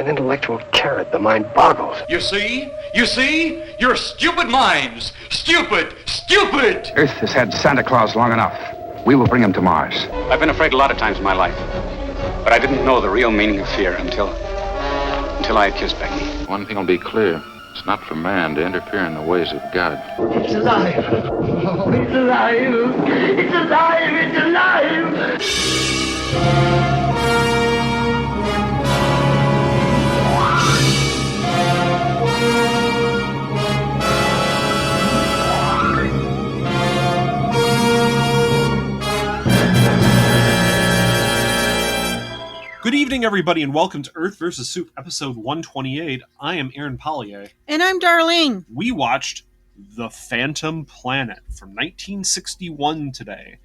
An intellectual carrot, the mind boggles. You see? You see? You're stupid minds. Stupid! Stupid! Earth has had Santa Claus long enough. We will bring him to Mars. I've been afraid a lot of times in my life, but I didn't know the real meaning of fear until I had kissed Becky. One thing will be clear. It's not for man to interfere in the ways of God. It's alive. Oh, it's alive. It's alive. It's alive. Good evening, everybody, and welcome to Earth vs. Soup, episode 128. I am Aaron Pollier. And I'm Darlene. We watched The Phantom Planet from 1961 today.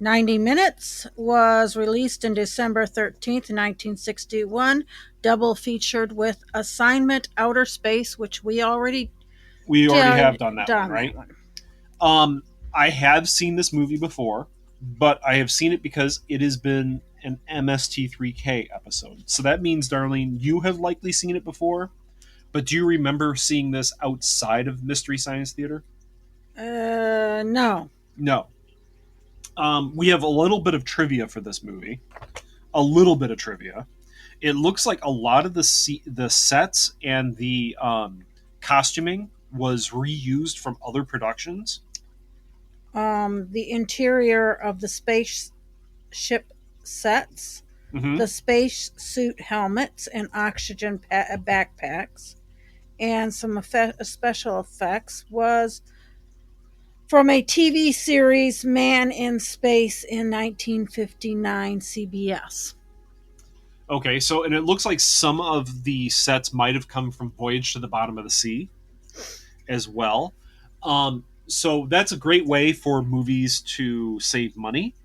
90 Minutes was released in December 13th, 1961. Double featured with Assignment Outer Space, which we already have done that one, right? I have seen this movie before, but I have seen it because it has been an MST3K episode. So that means, Darlene, you have likely seen it before, but do you remember seeing this outside of Mystery Science Theater? No. No. We have a little bit of trivia for this movie. A little bit of trivia. It looks like a lot of the sets and the costuming was reused from other productions. The interior of the spaceship sets, the space suit helmets and oxygen backpacks, and some special effects was from a TV series Man in Space in 1959 CBS. Okay, so and it looks like some of the sets might have come from Voyage to the Bottom of the Sea as well. So that's a great way for movies to save money.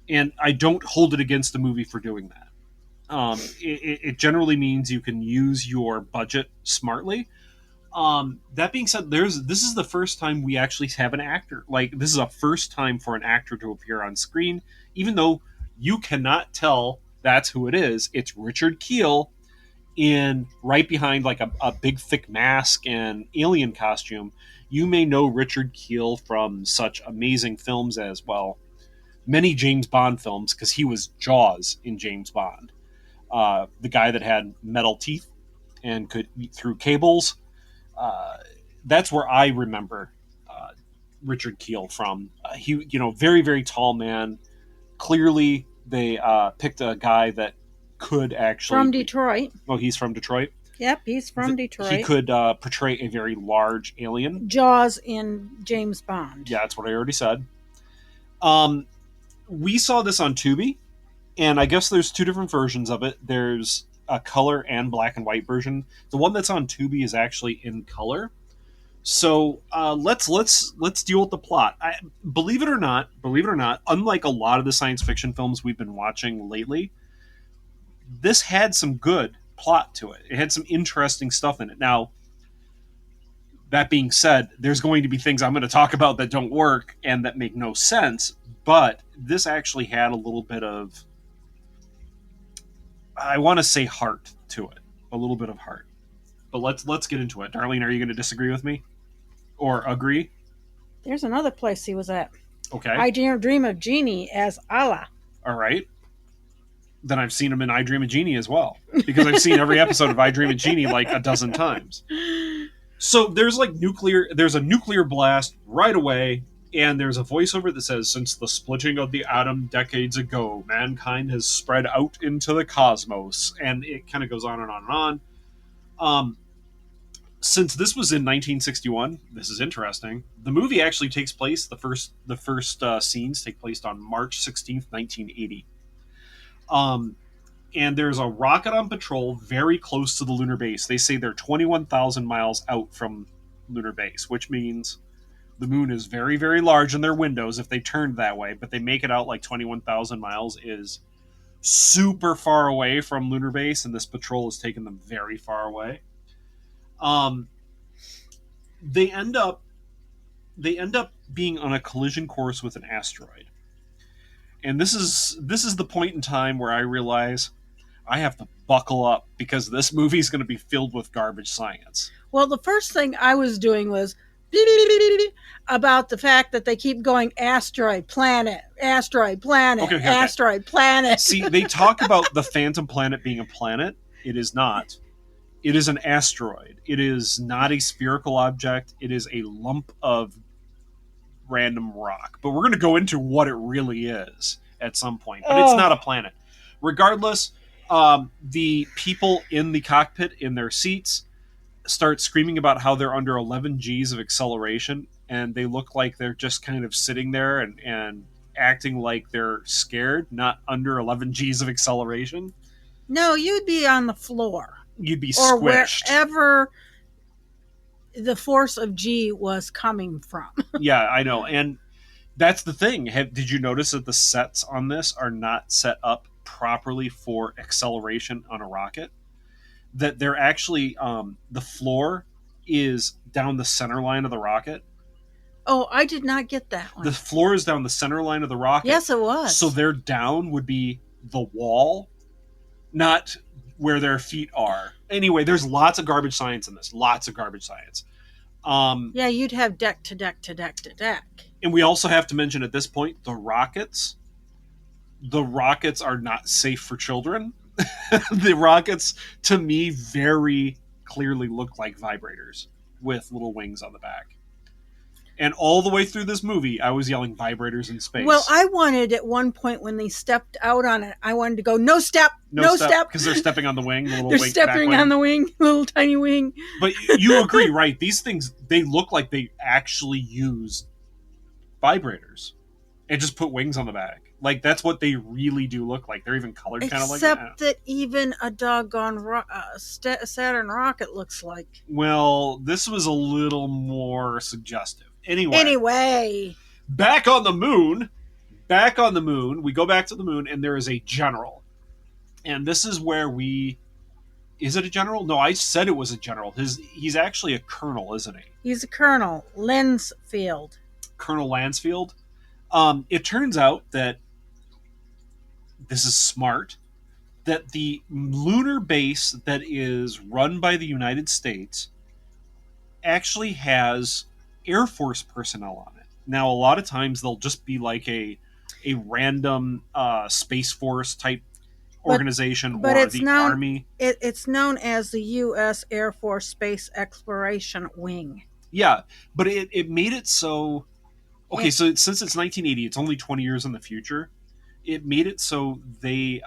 And I don't hold it against the movie for doing that. It generally means you can use your budget smartly. That being said, this is the first time we actually have an actor. Like, this is a first time for an actor to appear on screen, even though you cannot tell that's who it is. It's Richard Kiel in right behind like a big thick mask and alien costume. You may know Richard Kiel from such amazing films as well. Many James Bond films, because he was Jaws in James Bond. The guy that had metal teeth and could eat through cables. That's where I remember Richard Kiel from. He, very, very tall man. Clearly, they picked a guy that could actually... From Detroit. Oh, he's from Detroit? Yep, he's from Detroit. He could portray a very large alien. Jaws in James Bond. Yeah, that's what I already said. We saw this on Tubi, and I guess there's two different versions of it. There's a color and black and white version. The one that's on Tubi is actually in color. So let's deal with the plot. Believe it or not, unlike a lot of the science fiction films we've been watching lately, this had some good plot to it. It had some interesting stuff in it. Now, that being said, there's going to be things I'm going to talk about that don't work and that make no sense, but this actually had a little bit of, I want to say, heart to it. A little bit of heart. But let's get into it. Darlene, are you going to disagree with me? Or agree? There's another place he was at. Okay. I Dream of Jeannie as Allah. All right. Then I've seen him in I Dream of Jeannie as well. Because I've seen every episode of I Dream of Jeannie like a dozen times. So there's a nuclear blast right away, and there's a voiceover that says, since the splitting of the atom decades ago, mankind has spread out into the cosmos. And it kind of goes on and on and on. Since this was in 1961, this is interesting. The movie actually takes place, the first scenes take place on March 16th, 1980. And there's a rocket on patrol very close to the lunar base. They say they're 21,000 miles out from lunar base, which means the moon is very, very large in their windows if they turned that way, but they make it out like 21,000 miles is super far away from lunar base, and this patrol has taken them very far away. They end up being on a collision course with an asteroid. And this is the point in time where I realize I have to buckle up because this movie is going to be filled with garbage science. Well, the first thing I was doing was about the fact that they keep going asteroid, planet, asteroid, planet, Okay. asteroid, planet. See, they talk about the Phantom Planet being a planet. It is not. It is an asteroid. It is not a spherical object. It is a lump of random rock. But we're going to go into what it really is at some point. But it's not a planet. Regardless, the people in the cockpit in their seats start screaming about how they're under 11 Gs of acceleration, and they look like they're just kind of sitting there and acting like they're scared, not under 11 Gs of acceleration. No, you'd be on the floor. You'd be or squished. Wherever the force of G was coming from. Yeah, I know. And that's the thing. Did you notice that the sets on this are not set up properly for acceleration on a rocket? That they're actually, the floor is down the center line of the rocket. Oh, I did not get that one. The floor is down the center line of the rocket. Yes, it was. So their down would be the wall, not where their feet are. Anyway, there's lots of garbage science in this. Lots of garbage science. Yeah, you'd have deck to deck to deck to deck. And we also have to mention at this point, the rockets. The rockets are not safe for children. The rockets, to me, very clearly look like vibrators with little wings on the back. And all the way through this movie, I was yelling vibrators in space. Well, I wanted at one point when they stepped out on it, I wanted to go, no step, no step. Because they're stepping on the wing. The little they're wing, stepping on the wing, little tiny wing. But you agree, right? These things, they look like they actually use vibrators and just put wings on the back. Like, that's what they really do look like. They're even colored kind of like that. Except that even a doggone Saturn rocket looks like. Well, this was a little more suggestive. Anyway. Back on the moon, we go back to the moon, and there is a general. And this is where is it a general? No, I said it was a general. He's actually a colonel, isn't he? He's a colonel, Lensfield. Colonel Lansfield. It turns out that this is smart, that the lunar base that is run by the United States actually has Air Force personnel on it. Now, a lot of times they'll just be like a random Space Force type organization but or it's the known, Army. It's known as the U.S. Air Force Space Exploration Wing. Yeah, but it made it so... Okay, so since it's 1980, it's only 20 years in the future. It made it so they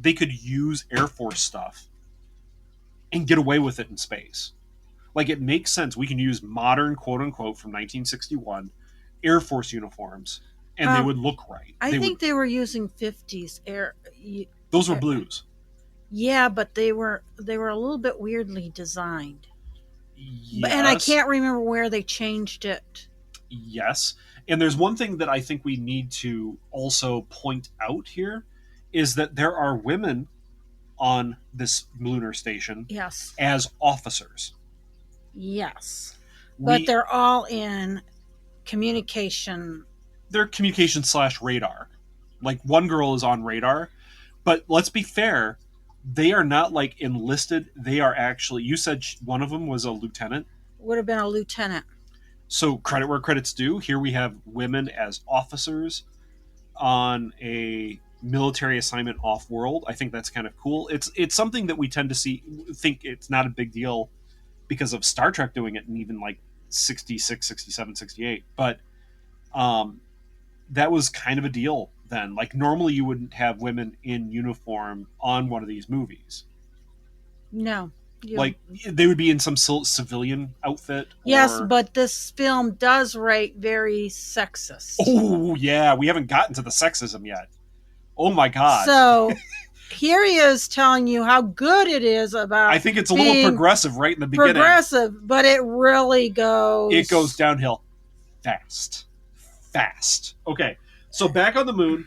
could use Air Force stuff and get away with it in space. Like, it makes sense. We can use modern, quote-unquote, from 1961 Air Force uniforms, and they would look right. I think they were using 50s air... Those were blues. Yeah, but they were a little bit weirdly designed. Yes. And I can't remember where they changed it. Yes. And there's one thing that I think we need to also point out here is that there are women on this lunar station as officers. Yes. But they're all in communication. They're communication / radar. Like, one girl is on radar. But let's be fair, they are not like enlisted. They are actually, you said one of them was a lieutenant. Would have been a lieutenant. So credit where credit's due. Here we have women as officers on a military assignment off-world. I think that's kind of cool. It's something that we tend to think it's not a big deal because of Star Trek doing it in even like 66, 67, 68. But that was kind of a deal then. Like, normally you wouldn't have women in uniform on one of these movies. No. Like, they would be in some civilian outfit. Yes, but this film does rate very sexist. Oh, yeah. We haven't gotten to the sexism yet. Oh, my God. So, here he is telling you how good it is about... I think it's a little progressive right in the beginning. Progressive, but it really goes... It goes downhill fast. Okay, so back on the moon.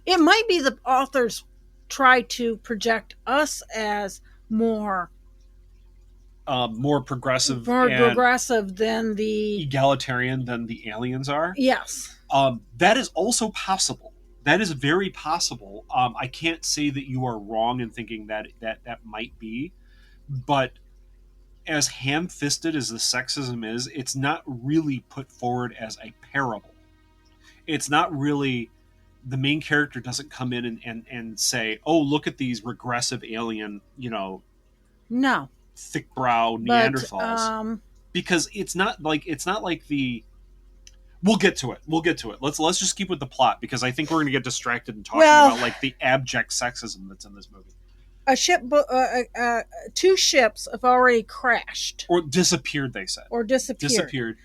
It might be the authors try to project us as more progressive, than the egalitarian than the aliens are. Yes, that is also possible. That is very possible. I can't say that you are wrong in thinking that might be, but as ham-fisted as the sexism is, it's not really put forward as a parable. It's not really, the main character doesn't come in and say, "Oh, look at these regressive alien, No, thick brow but Neanderthals," because it's not like the. We'll get to it. Let's just keep with the plot, because I think we're going to get distracted and talking about like the abject sexism that's in this movie. Two ships have already crashed Or disappeared, they said. or disappeared.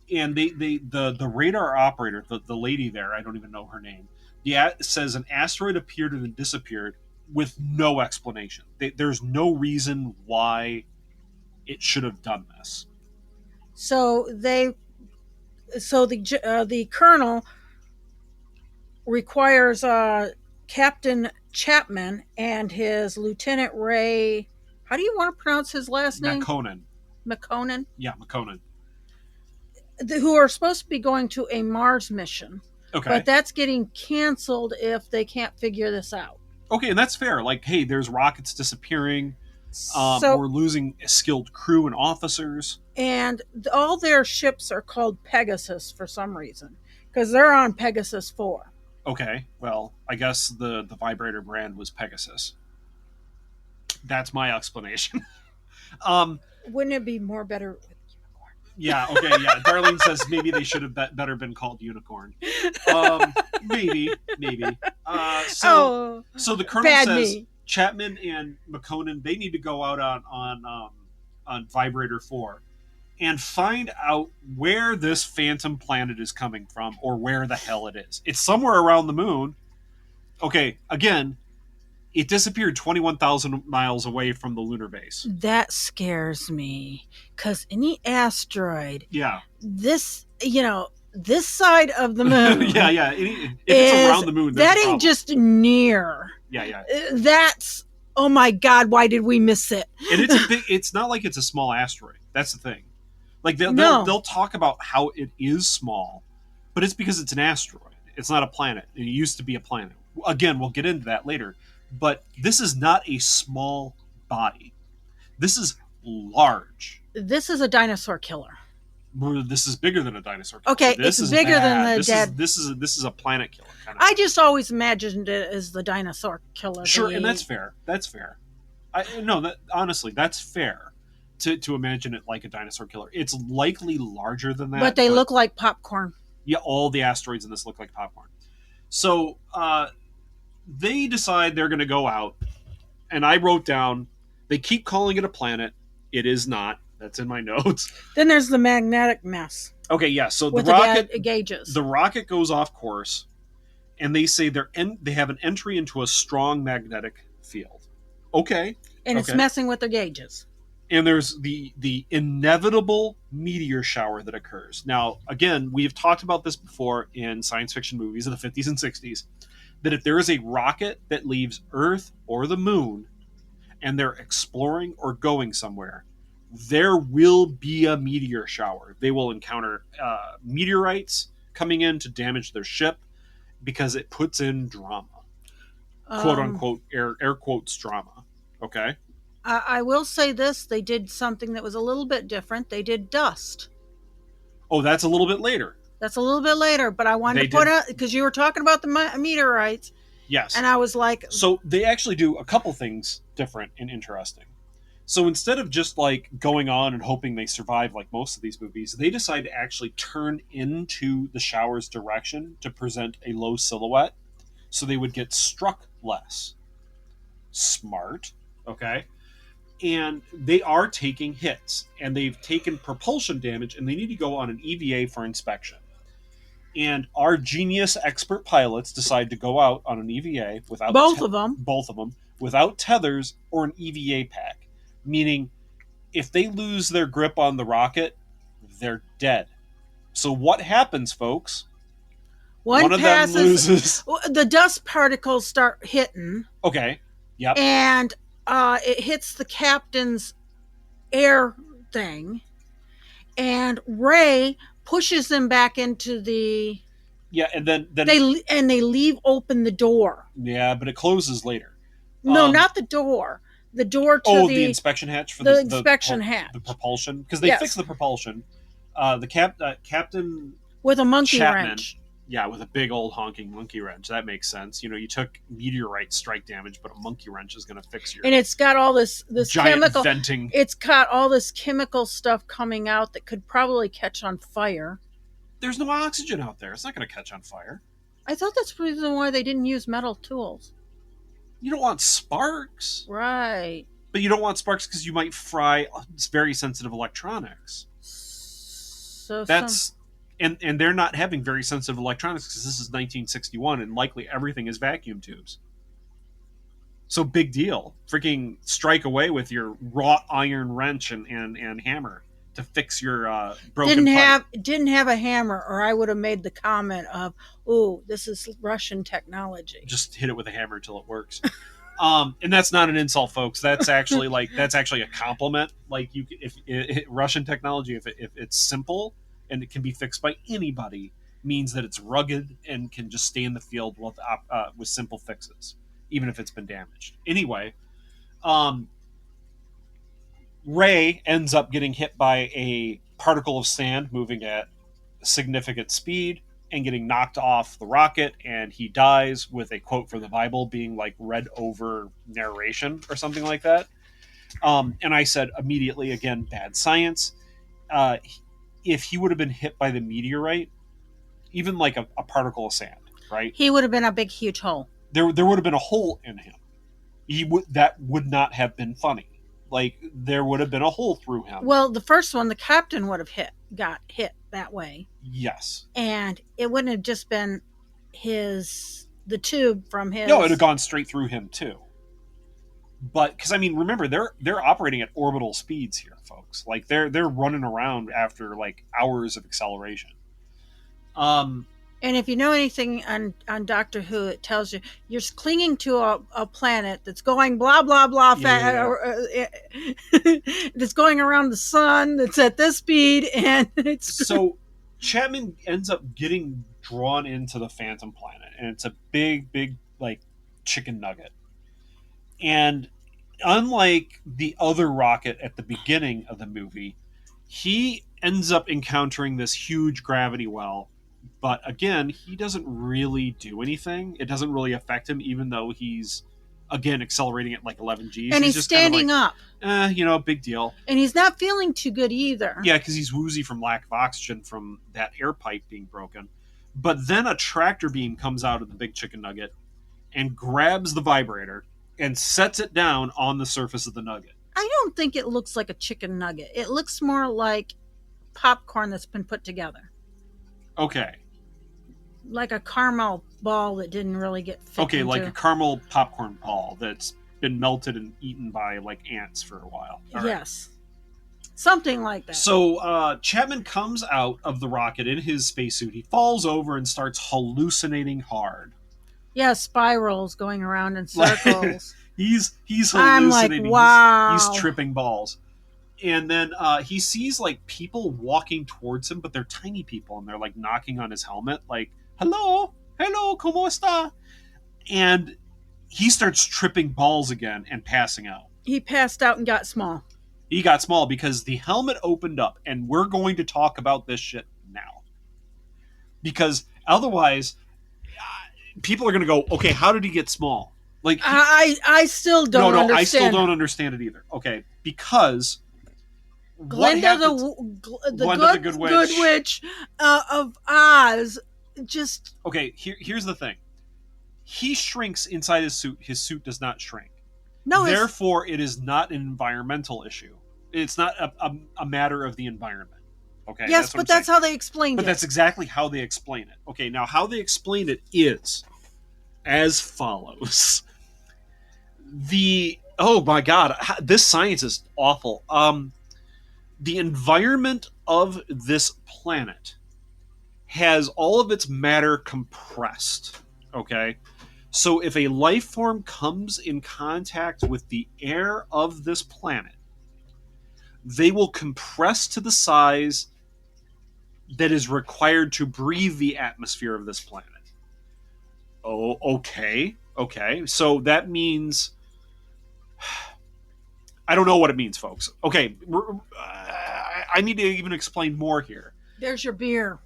And the radar operator, the lady there, I don't even know her name, says an asteroid appeared and then disappeared with no explanation. There's no reason why it should have done this. So the colonel requires Captain Chapman and his Lieutenant Ray. How do you want to pronounce his last name? McConan. Yeah, McConan. Who are supposed to be going to a Mars mission. Okay. But that's getting canceled if they can't figure this out. Okay, and that's fair. Like, hey, there's rockets disappearing. So we're losing a skilled crew and officers. And all their ships are called Pegasus for some reason, because they're on Pegasus 4. Okay, well, I guess the vibrator brand was Pegasus. That's my explanation. Wouldn't it be more better with Unicorn? Yeah, okay, yeah. Darlene says maybe they should have better been called Unicorn. Maybe. So the colonel says Chapman and McConan, they need to go out on Vibrator 4 and find out where this phantom planet is coming from, or where the hell it is. It's somewhere around the moon. Okay, again, it disappeared 21,000 miles away from the lunar base. That scares me, because any asteroid, yeah, this side of the moon, yeah, if it's around the moon, that ain't just near. Yeah. That's, oh my God, why did we miss it? And it's not like it's a small asteroid. That's the thing. Like they'll talk about how it is small, but it's because it's an asteroid. It's not a planet. It used to be a planet. Again, we'll get into that later. But this is not a small body. This is large. This is a dinosaur killer. This is bigger than a dinosaur killer. Okay, this it's is bigger bad. than the dead. This is a planet killer. Kind of I just always imagined it as the dinosaur killer. Sure, and that's fair. Honestly, that's fair to imagine it like a dinosaur killer. It's likely larger than that. But they look like popcorn. Yeah, all the asteroids in this look like popcorn. So they decide they're going to go out, and I wrote down, they keep calling it a planet. It is not. That's in my notes. Then there's the magnetic mess. Okay, yeah. So with the rocket gauges. The rocket goes off course, and they say they have an entry into a strong magnetic field. Okay. And it's messing with their gauges. And there's the inevitable meteor shower that occurs. Now, again, we've talked about this before in science fiction movies of the 50s and 60s, that if there is a rocket that leaves Earth or the moon and they're exploring or going somewhere, there will be a meteor shower. They will encounter meteorites coming in to damage their ship because it puts in drama. Quote unquote, air quotes drama. Okay? I will say this, they did something that was a little bit different. They did dust. Oh, that's a little bit later. That's a little bit later, but I wanted to put out, because you were talking about the meteorites. Yes. And I was like... So they actually do a couple things different and interesting. So instead of just like going on and hoping they survive like most of these movies, they decide to actually turn into the shower's direction to present a low silhouette so they would get struck less. Smart. Okay? And they are taking hits, and they've taken propulsion damage, and they need to go on an EVA for inspection. And our genius expert pilots decide to go out on an EVA without both of them without tethers or an EVA pack, meaning if they lose their grip on the rocket, they're dead. So what happens, folks? One of them loses. The dust particles start hitting. Okay. Yep. And it hits the captain's air thing, and Ray pushes them back into the Yeah, and then They leave open the door. yeah, but it closes later. No, not the door. The door to the inspection hatch for the inspection hatch. The propulsion, because they fixed the propulsion. The Captain with a monkey Chapman, wrench. Yeah, with a big old honking monkey wrench. That makes sense. You know, you took meteorite strike damage, but a monkey wrench is going to fix your. And it's got all this giant chemical venting. It's got all this chemical stuff coming out that could probably catch on fire. There's no oxygen out there. It's not going to catch on fire. I thought that's the reason why they didn't use metal tools. You don't want sparks. Right. But you don't want sparks because you might fry very sensitive electronics. So and they're not having very sensitive electronics because this is 1961 and likely everything is vacuum tubes. So big deal. Freaking strike away with your wrought iron wrench and hammer to fix your broken pipe. Didn't have a hammer, or I would have made the comment of, "Ooh, this is Russian technology." Just hit it with a hammer till it works. And that's not an insult, folks. That's actually a compliment. Like if Russian technology, if it's simple and it can be fixed by anybody, means that it's rugged and can just stay in the field with simple fixes, even if it's been damaged. Anyway, Ray ends up getting hit by a particle of sand moving at significant speed and getting knocked off the rocket, and he dies with a quote from the Bible being like read over narration or something like that. And I said immediately, again, bad science. If he would have been hit by the meteorite, even like a particle of sand, right? He would have been a big, huge hole. There would have been a hole in him. That would not have been funny. Like, there would have been a hole through him. Well, the first one, the captain would have got hit that way. Yes. And it wouldn't have just been the tube from his... No, it would have gone straight through him, too. But, because, I mean, remember, they're operating at orbital speeds here, folks. Like, they're running around after, like, hours of acceleration. And if you know anything on Doctor Who, it tells you you're clinging to a planet that's going blah, blah, blah, that's going around the sun, that's at this speed, and it's... So, Chapman ends up getting drawn into the Phantom Planet, and it's a big, big, like, chicken nugget. And unlike the other rocket at the beginning of the movie, he ends up encountering this huge gravity well. But again, he doesn't really do anything. It doesn't really affect him, even though he's, again, accelerating at like 11 Gs. And he's just standing up. Big deal. And he's not feeling too good either. Yeah, because he's woozy from lack of oxygen from that air pipe being broken. But then a tractor beam comes out of the big chicken nugget and grabs the vibrator and sets it down on the surface of the nugget. I don't think it looks like a chicken nugget. It looks more like popcorn that's been put together. Okay. Like a caramel ball that didn't really get fit Okay, into... like a caramel popcorn ball that's been melted and eaten by like ants for a while. All yes. Right. Something like that. So Chapman comes out of the rocket in his spacesuit. He falls over and starts hallucinating hard. Yeah, spirals going around in circles. he's hallucinating. I'm like, wow. He's tripping balls. And then he sees like people walking towards him, but they're tiny people, and they're like knocking on his helmet, like, hello, ¿cómo está? And he starts tripping balls again and passing out. He passed out and got small. He got small because the helmet opened up, and we're going to talk about this shit now. Because otherwise, people are going to go, okay, how did he get small? Like, I still don't understand. I still don't understand it either. Okay, because Glenda the Good Witch of Oz just... Okay, here's the thing. He shrinks inside his suit. His suit does not shrink. No, therefore, it is not an environmental issue. It's not a matter of the environment. Okay. Yes, but that's how they explained it. But that's exactly how they explain it. Okay, now how they explain it is as follows. Oh my God, this science is awful. The environment of this planet has all of its matter compressed. Okay. So if a life form comes in contact with the air of this planet, they will compress to the size that is required to breathe the atmosphere of this planet. Oh, okay. So that means... I don't know what it means, folks. Okay, I need to even explain more here. There's your beer.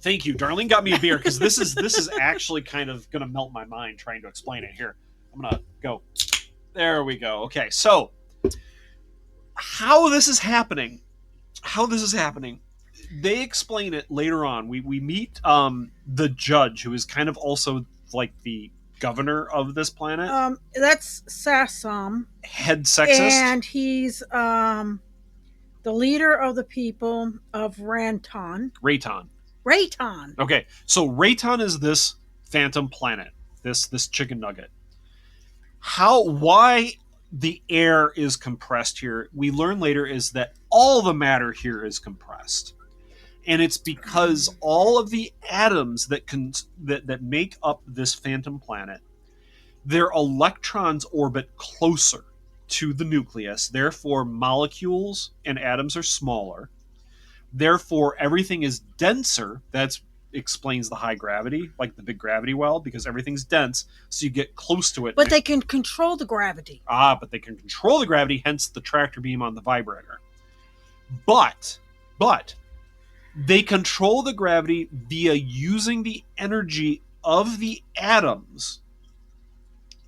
Thank you. Darlene got me a beer, because this is actually kind of going to melt my mind trying to explain it here. I'm going to go. There we go. Okay, so how this is happening, they explain it later on. We meet the judge, who is kind of also like the governor of this planet. That's Sassam. Head sexist. And he's the leader of the people of Rayton. Okay, so Rayton is this phantom planet, this chicken nugget. Why the air is compressed here, we learn later, is that all the matter here is compressed. And it's because all of the atoms that make up this phantom planet, their electrons orbit closer to the nucleus. Therefore, molecules and atoms are smaller. Therefore, everything is denser. That explains the high gravity, like the big gravity well, because everything's dense, so you get close to it. But they can control the gravity. But they can control the gravity, hence the tractor beam on the vibrator. But they control the gravity via using the energy of the atoms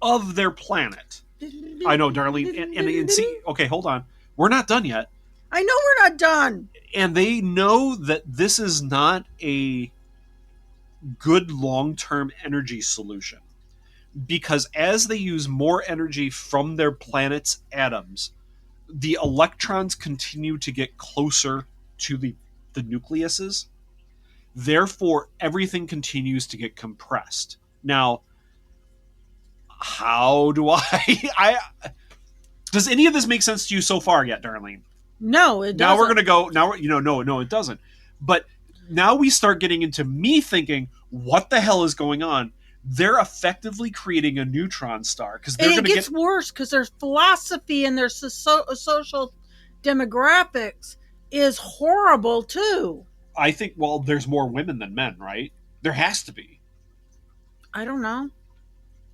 of their planet. I know, Darlene. And see, okay, hold on. We're not done yet. I know we're not done. And they know that this is not a good long-term energy solution. Because as they use more energy from their planet's atoms, the electrons continue to get closer to the nucleuses. Therefore, everything continues to get compressed. Now, how do I does any of this make sense to you so far yet, Darlene? No, it doesn't. Now we're going to go, no, it doesn't. But now we start getting into me thinking, what the hell is going on? They're effectively creating a neutron star. And it gets worse, because their philosophy and their social demographics is horrible, too. I think, well, there's more women than men, right? There has to be. I don't know.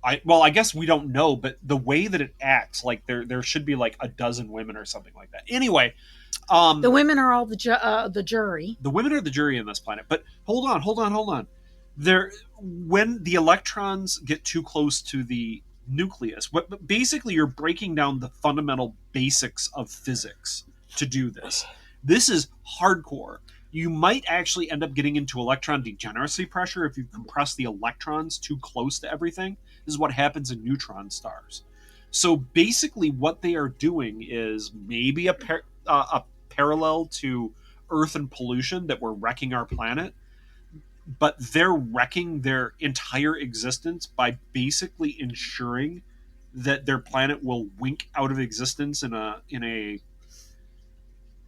I guess we don't know, but the way that it acts, like there should be like a dozen women or something like that. Anyway, the women are all the jury. The women are the jury in this planet. But hold on. When the electrons get too close to the nucleus, basically you're breaking down the fundamental basics of physics to do this. This is hardcore. You might actually end up getting into electron degeneracy pressure if you compress the electrons too close to everything. This is what happens in neutron stars. So basically what they are doing is maybe a parallel to Earth and pollution, that we're wrecking our planet, but they're wrecking their entire existence by basically ensuring that their planet will wink out of existence in a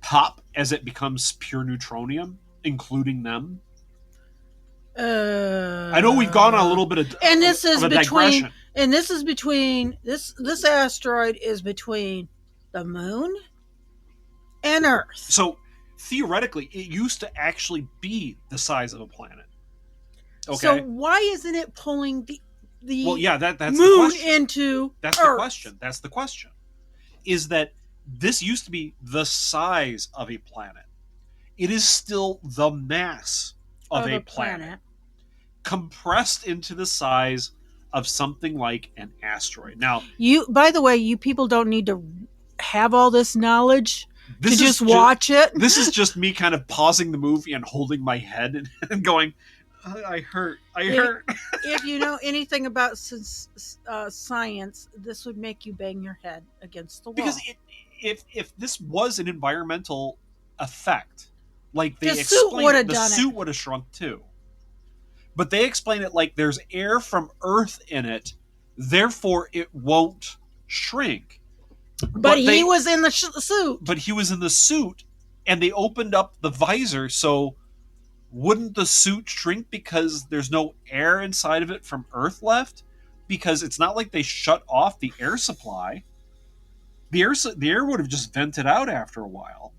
pop as it becomes pure neutronium, including them. I know we've gone on a little bit of digression. And this is between this asteroid is between the moon and Earth. So theoretically, it used to actually be the size of a planet. Okay. So why isn't it pulling the that's moon the question. into That's Earth? the question. That's the question. Is that this used to be the size of a planet. It is still the mass of a planet compressed into the size of something like an asteroid. Now, by the way, you people don't need to have all this knowledge to just watch it. This is just me kind of pausing the movie and holding my head and going, I hurt. If you know anything about science, this would make you bang your head against the wall. Because if this was an environmental effect, like they the explained, the suit would have shrunk too. But they explain it like there's air from Earth in it, therefore it won't shrink. But he was in the suit. But he was in the suit, and they opened up the visor, so wouldn't the suit shrink because there's no air inside of it from Earth left? Because it's not like they shut off the air supply. The air would have just vented out after a while.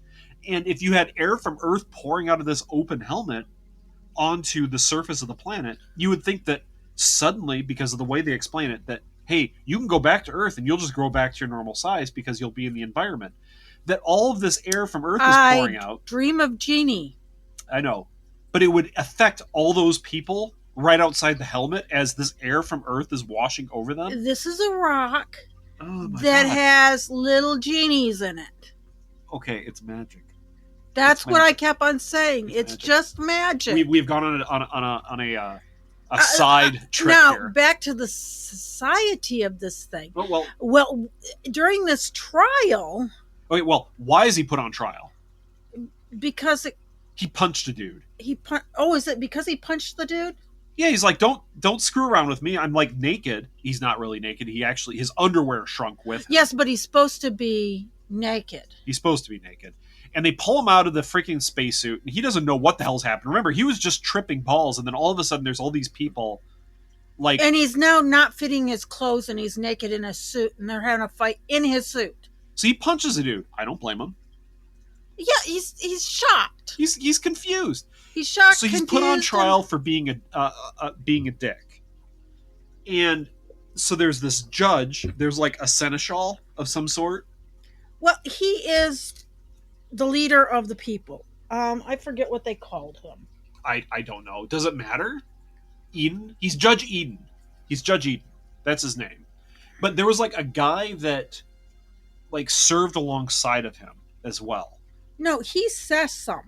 And if you had air from Earth pouring out of this open helmet onto the surface of the planet, you would think that suddenly, because of the way they explain it, that, hey, you can go back to Earth and you'll just grow back to your normal size because you'll be in the environment. That all of this air from Earth is pouring out. Dream of Genie. I know. But it would affect all those people right outside the helmet as this air from Earth is washing over them. This is a rock Oh my that God. has little genies in it. Okay, it's magic. That's It's what I magic. kept on saying. It's magic. just magic. We've gone on a side trip now, here. back to the society of this thing. Well, Well, during this trial, okay, well, why is he put on trial? because He punched a dude. is it because he punched the dude? Yeah, he's like, don't screw around with me. I'm like naked. He's not really naked. His underwear shrunk with him. Yes, but he's supposed to be naked. He's supposed to be naked. And they pull him out of the freaking spacesuit, and he doesn't know what the hell's happened. Remember, he was just tripping balls, and then all of a sudden there's all these people like, And he's now not fitting his clothes, and he's naked in a suit, and they're having a fight in his suit. so he punches a dude. I don't blame him. Yeah, he's shocked. He's confused. He's shocked. So he's put on confused, trial for being a dick. And so there's this judge. There's like a seneschal of some sort. Well, he is the leader of the people. I forget what they called him. I don't know. Does it matter? Eden? He's Judge Eden. He's Judge Eden. That's his name. But there was like a guy that like served alongside of him as well. No, he's Sesame.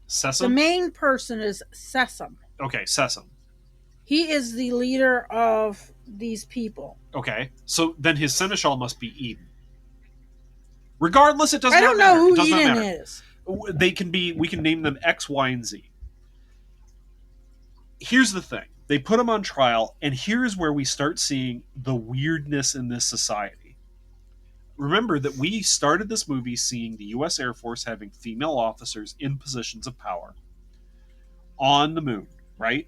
The Sesame? main person is Sesame. Okay, Sesame. He is the leader of these people. Okay. So then his seneschal must be Eden. Regardless, it doesn't I don't matter. know It who does not Eden matter. is. We can name them X, Y, and Z. Here's the thing. They put him on trial, and here's where we start seeing the weirdness in this society. Remember that we started this movie seeing the U.S. Air Force having female officers in positions of power on the moon, right?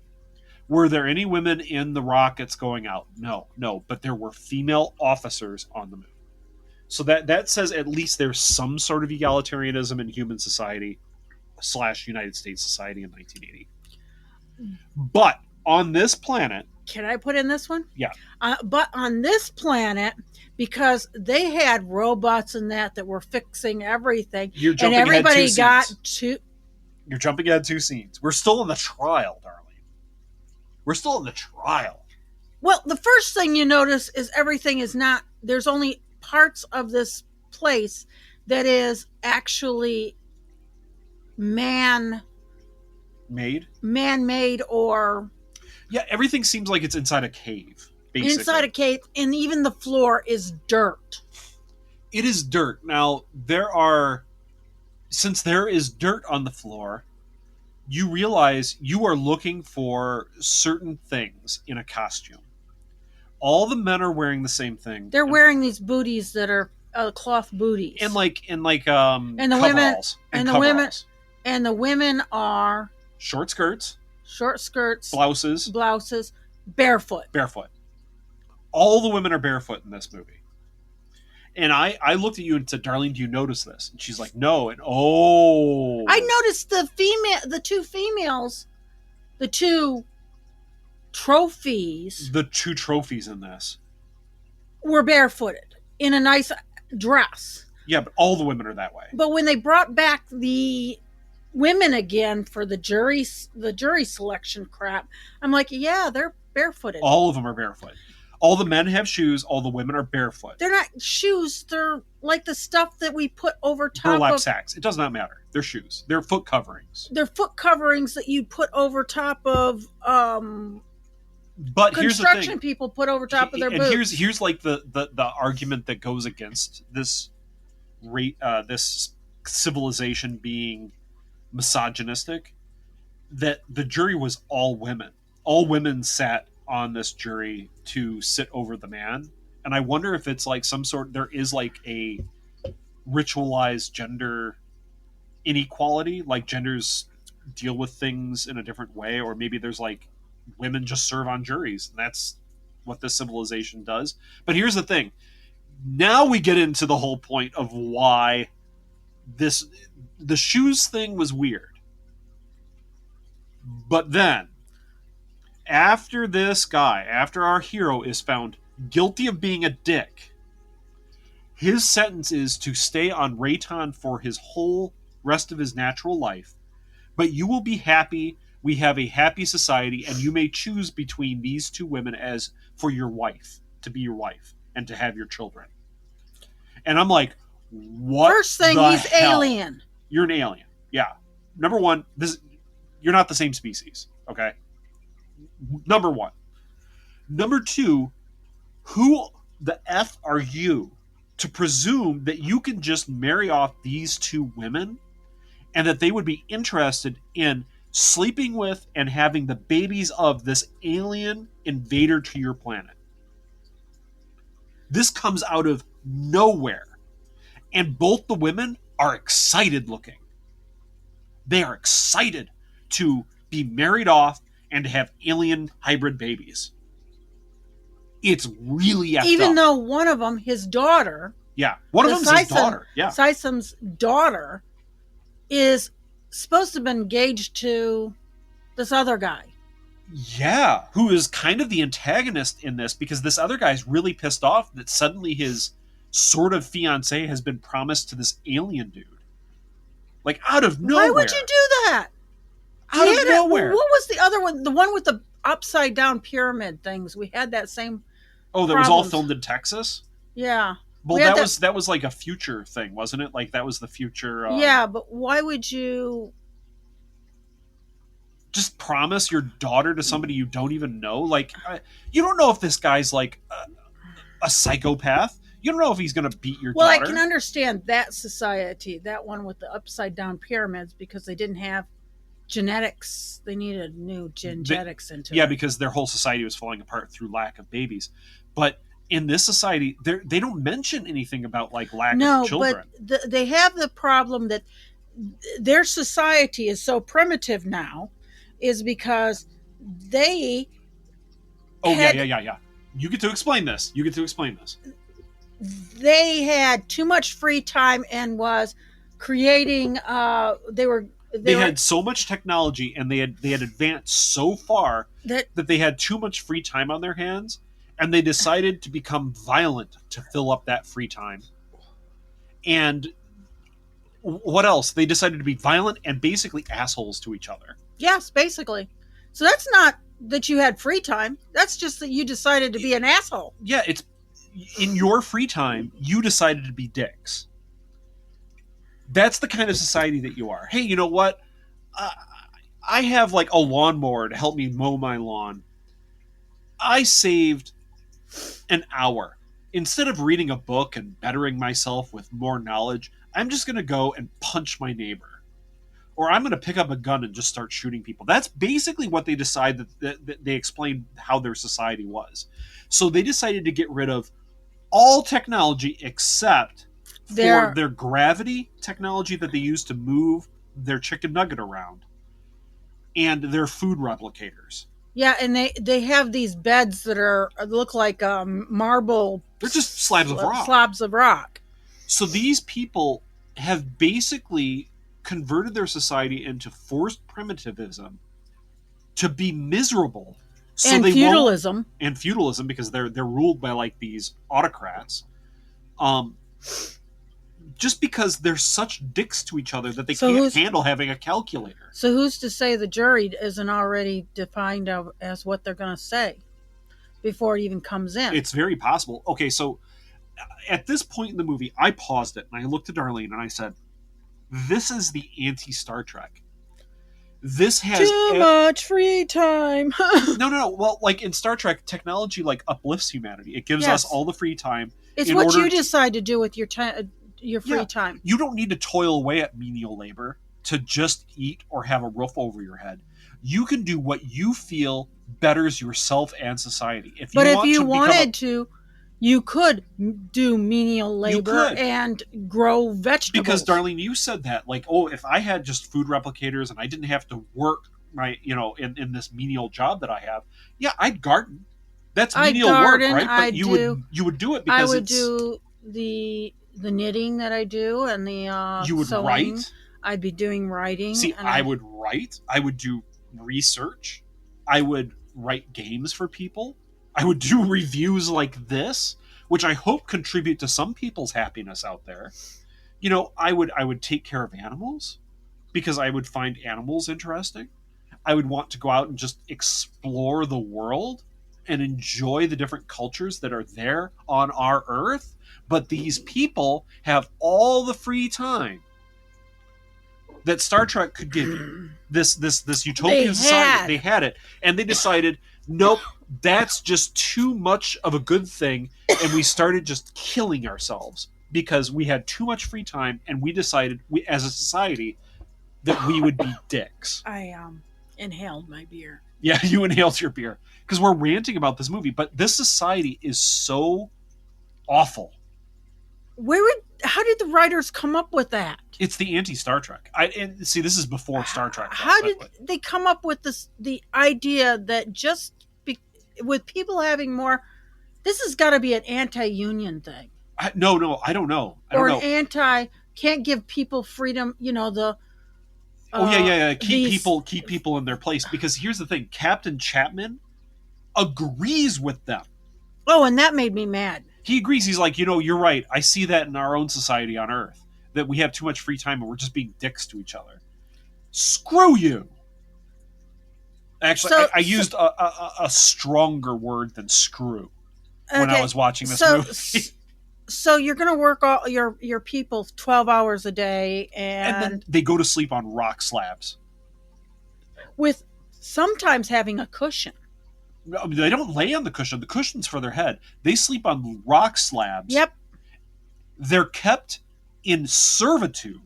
Were there any women in the rockets going out? No, but there were female officers on the moon. So that says at least there's some sort of egalitarianism in human society / United States society in 1980. But on this planet, Can I put in this one? Yeah. But on this planet, because they had robots and that were fixing everything, you're and jumping ahead everybody two got scenes. to. You're jumping ahead 2 scenes. We're still in the trial, Darlene. We're still in the trial. Well, the first thing you notice is everything is not. There's only parts of this place that is actually man-made or Yeah, everything seems like it's inside a cave. Basically. inside a cave, and even the floor is dirt. It is dirt. Now, since there is dirt on the floor, you realize you are looking for certain things in a costume. All the men are wearing the same thing. They're wearing these booties that are cloth booties, and the women- and the women- coveralls. and the women are Short skirts, short skirts, blouses, barefoot. barefoot. All the women are barefoot in this movie. And I looked at you and said, Darlene, do you notice this? And she's like, no. And I noticed the two females, the two trophies the 2 trophies in this. were barefooted in a nice dress. Yeah, but all the women are that way. But when they brought back the women again for the jury selection crap, I'm like, yeah, they're barefooted. All of them are barefoot. All the men have shoes. All the women are barefoot. They're not shoes. They're like the stuff that we put over top Burlap of. sacks. It does not matter. They're shoes. They're foot coverings. They're foot coverings that you put over top of But here's the construction thing. people put over top of their And boots. here's like the argument that goes against this this civilization being misogynistic, that the jury was all women. All women sat on this jury to sit over the man. And I wonder if it's like there is like a ritualized gender inequality, like genders deal with things in a different way, or maybe there's like women just serve on juries, and that's what this civilization does. But here's the thing. Now we get into the whole point of why the shoes thing was weird. But then, after our hero is found guilty of being a dick, his sentence is to stay on Rayton for his whole rest of his natural life. But you will be happy. We have a happy society, and you may choose between these two women as for your wife, to be your wife, and to have your children. And I'm like, what? First thing, the he's hell? alien. You're an alien. Yeah. Number one, you're not the same species. Okay. Number one. Number two, who the F are you to presume that you can just marry off these two women and that they would be interested in sleeping with and having the babies of this alien invader to your planet? This comes out of nowhere. And both the women are excited looking. They are excited to be married off and to have alien hybrid babies. It's really effed Even up. though one of them, his daughter, Yeah. One of them's his daughter. Yeah. Sysum's daughter is supposed to have been engaged to this other guy. Yeah. Who is kind of the antagonist in this because this other guy's really pissed off that suddenly his sort of fiance has been promised to this alien dude. Like out of nowhere. Why would you do that? Out of nowhere. What was the other one? The one with the upside down pyramid things. We had that same. Oh, that was all problems. filmed in Texas? Yeah. Well, We had that was like a future thing, wasn't it? Like that was the future. Yeah, but why would you just promise your daughter to somebody you don't even know? Like, you don't know if this guy's like a psychopath. You don't know if he's going to beat your Well, daughter. I can understand that society, that one with the upside down pyramids, because they didn't have genetics. They needed new genetics into it. Yeah, because their whole society was falling apart through lack of babies. But in this society, they don't mention anything about like lack of children. But they have the problem that their society is so primitive now, is because they. Yeah. You get to explain this. They had too much free time and was creating. They had so much technology and they had advanced so far that they had too much free time on their hands, and they decided to become violent to fill up that free time. And what else? They decided to be violent and basically assholes to each other. Yes, basically. So that's not that you had free time. That's just that you decided to be an asshole. Yeah, it's in your free time, you decided to be dicks. That's the kind of society that you are. Hey, you know what? I have like a lawnmower to help me mow my lawn. I saved an hour. Instead of reading a book and bettering myself with more knowledge, I'm just going to go and punch my neighbor. Or I'm going to pick up a gun and just start shooting people. That's basically what they decided that they explained how their society was. So they decided to get rid of all technology except for their gravity technology that they use to move their chicken nugget around and their food replicators. Yeah, and they have these beds that look like marble. They're just slabs of rock. Slabs of rock. So these people have basically converted their society into forced primitivism to be miserable. So and feudalism. And feudalism, because they're ruled by like these autocrats. Just because they're such dicks to each other that they can't handle having a calculator. So who's to say the jury isn't already defined as what they're going to say before it even comes in? It's very possible. Okay, so at this point in the movie, I paused it and I looked at Darlene and I said, this is the anti-Star Trek. This has too much free time. No. Well, like in Star Trek, technology like uplifts humanity. It gives us all the free time. It's what you decide to do with your time, your free time. You don't need to toil away at menial labor to just eat or have a roof over your head. You can do what you feel betters yourself and society. If you wanted to, you could do menial labor and grow vegetables. Because, Darlene, you said that. Like, oh, if I had just food replicators and I didn't have to work in this menial job that I have, yeah, I'd garden. That's menial work, right? But you would do it because I would do the knitting that I do and the you would sewing. write. I'd be doing writing. See, and I would write. I would do research. I would write games for people. I would do reviews like this, which I hope contribute to some people's happiness out there. You know, I would take care of animals because I would find animals interesting. I would want to go out and just explore the world and enjoy the different cultures that are there on our Earth. But these people have all the free time that Star Trek could give you. This utopian society, they had it, and they decided, nope, that's just too much of a good thing, and we started just killing ourselves because we had too much free time, and we decided, as a society, that we would be dicks. I inhaled my beer. Yeah, you inhaled your beer because we're ranting about this movie, but this society is so awful. How did the writers come up with that? It's the anti-Star Trek. And see, this is before Star Trek. How did they come up with the idea that with people having more, this has got to be an anti-union thing. No, I don't know. Can't give people freedom. You know Keep people in their place, because here's the thing: Captain Chapman agrees with them. Oh, and that made me mad. He agrees. He's like, you're right. I see that in our own society on Earth, that we have too much free time and we're just being dicks to each other. Screw you. Actually, I used a stronger word than screw when I was watching this movie. So you're going to work all your people 12 hours a day, and then they go to sleep on rock slabs, with sometimes having a cushion. They don't lay on the cushion. The cushion's for their head. They sleep on rock slabs. Yep. They're kept in servitude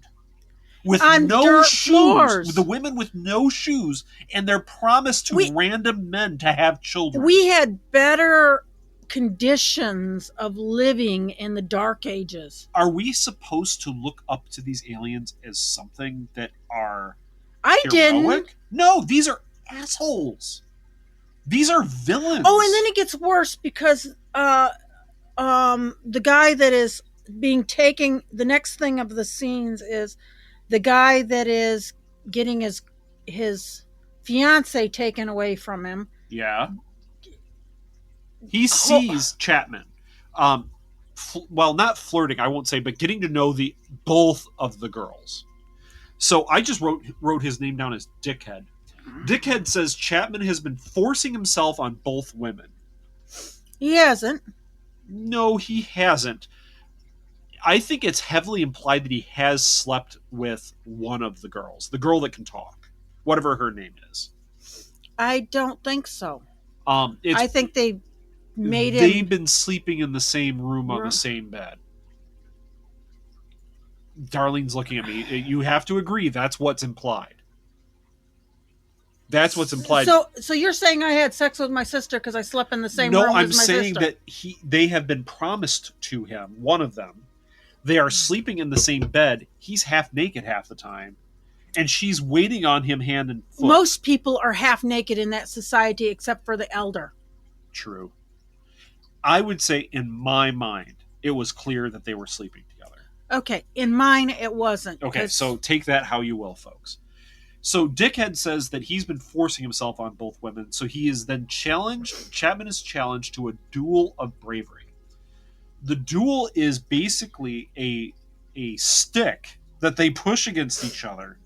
with on no shoes. Floors. The women with no shoes, and they're promised to random men to have children. We had better conditions of living in the Dark Ages. Are we supposed to look up to these aliens as something that are heroic? Didn't. No, these are assholes. These are villains. Oh, and then it gets worse because the guy that is being taken, the next thing of the scenes is the guy that is getting his fiance taken away from him. Yeah. He sees Chapman. Well, not flirting, I won't say, but getting to know both of the girls. So I just wrote his name down as Dickhead. Dickhead says Chapman has been forcing himself on both women. He hasn't. No, he hasn't. I think it's heavily implied that he has slept with one of the girls. The girl that can talk. Whatever her name is. I don't think so. I think they've been sleeping in the same room on the same bed. Darlene's looking at me. You have to agree that's what's implied. That's what's implied. So you're saying I had sex with my sister because I slept in the same room as my sister? No, I'm saying that they have been promised to him, one of them. They are sleeping in the same bed. He's half naked half the time. And she's waiting on him hand and foot. Most people are half naked in that society except for the elder. True. I would say in my mind, it was clear that they were sleeping together. Okay. In mine, it wasn't. Okay, so take that how you will, folks. So Dickhead says that he's been forcing himself on both women, so he is then challenged. Chapman is challenged to a duel of bravery. The duel is basically a stick that they push against each other,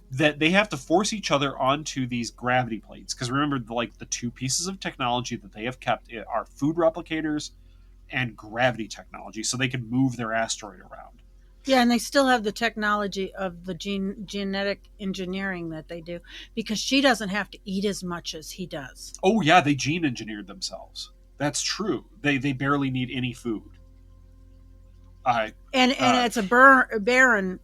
that they have to force each other onto these gravity plates. Because remember, the two pieces of technology that they have kept are food replicators and gravity technology, so they can move their asteroid around. Yeah, and they still have the technology of the genetic engineering that they do, because she doesn't have to eat as much as he does. Oh yeah, they gene engineered themselves. That's true. They barely need any food. And it's a barren.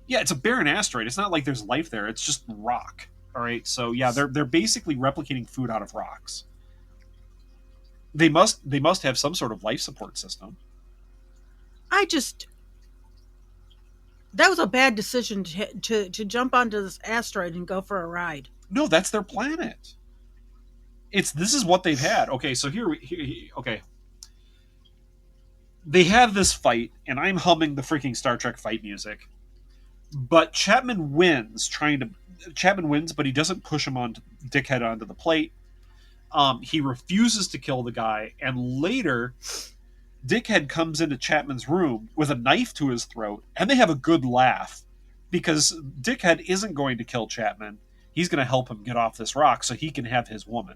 Yeah, it's a barren asteroid. It's not like there's life there. It's just rock. All right. So yeah, they're basically replicating food out of rocks. They must have some sort of life support system. That was a bad decision to jump onto this asteroid and go for a ride. No, that's their planet. This is what they've had. Okay, so okay. They have this fight, and I'm humming the freaking Star Trek fight music. But Chapman wins, but he doesn't push him onto Dickhead onto the plate. He refuses to kill the guy, and later, Dickhead comes into Chapman's room with a knife to his throat, and they have a good laugh because Dickhead isn't going to kill Chapman. He's going to help him get off this rock so he can have his woman.